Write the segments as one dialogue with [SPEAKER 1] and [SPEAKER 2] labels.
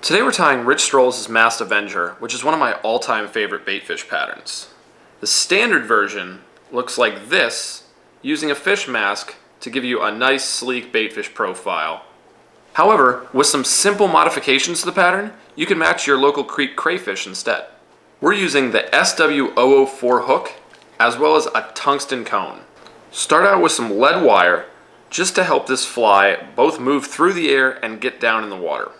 [SPEAKER 1] Today we're tying Strolis Masked Avenger, which is one of my all-time favorite baitfish patterns. The standard version looks like this, using a FishMask to give you a nice sleek baitfish profile. However, with some simple modifications to the pattern, you can match your local creek crayfish instead. We're using the SW004 hook as well as a tungsten cone. Start out with some lead wire just to help this fly both move through the air and get down in the water.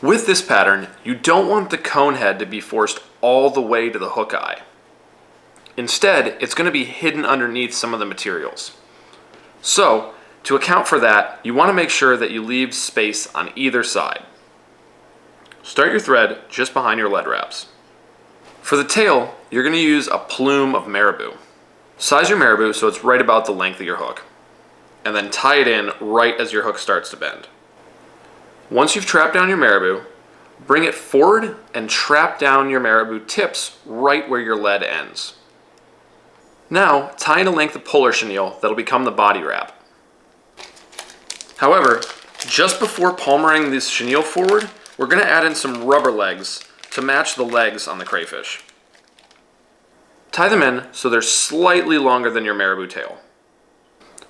[SPEAKER 1] With this pattern, you don't want the cone head to be forced all the way to the hook eye. Instead, it's going to be hidden underneath some of the materials. So, to account for that, you want to make sure that you leave space on either side. Start your thread just behind your lead wraps. For the tail, you're going to use a plume of Marabou. Size your Marabou so it's right about the length of your hook, and then tie it in right as your hook starts to bend. Once you've trapped down your Marabou, bring it forward and trap down your Marabou tips right where your lead ends. Now, tie in a length of polar chenille that'll become the body wrap. However, just before palmering this chenille forward, we're going to add in some rubber legs to match the legs on the crayfish. Tie them in so they're slightly longer than your Marabou tail.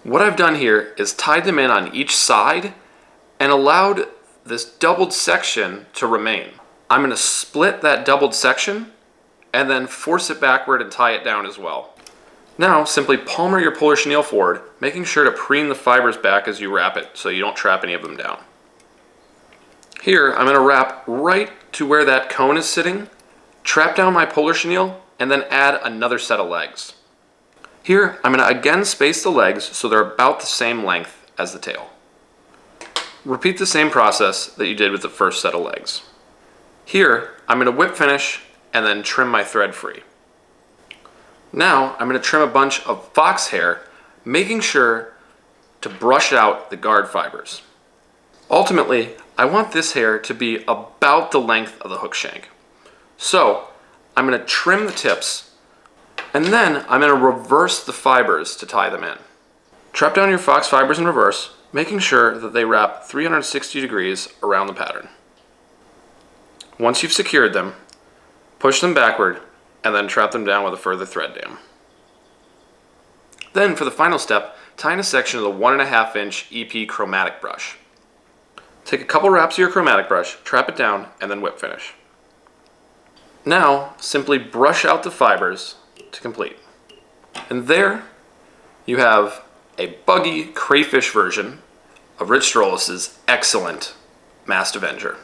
[SPEAKER 1] What I've done here is tied them in on each side and allowed this doubled section to remain. I'm going to split that doubled section and then force it backward and tie it down as well. Now simply palmer your polar chenille forward, making sure to preen the fibers back as you wrap it so you don't trap any of them down. Here I'm going to wrap right to where that cone is sitting, trap down my polar chenille, and then add another set of legs. Here I'm going to again space the legs so they're about the same length as the tail. Repeat the same process that you did with the first set of legs. Here, I'm going to whip finish and then trim my thread free. Now, I'm going to trim a bunch of fox hair, making sure to brush out the guard fibers. Ultimately, I want this hair to be about the length of the hook shank. So, I'm going to trim the tips, and then I'm going to reverse the fibers to tie them in. Trap down your fox fibers in reverse, making sure that they wrap 360 degrees around the pattern. Once you've secured them, push them backward and then trap them down with a further thread dam. Then for the final step, tie in a section of the 1.5 inch EP chromatic brush. Take a couple wraps of your chromatic brush, trap it down, and then whip finish. Now simply brush out the fibers to complete. And there you have a buggy crayfish version of Strolis' excellent Masked Avenger.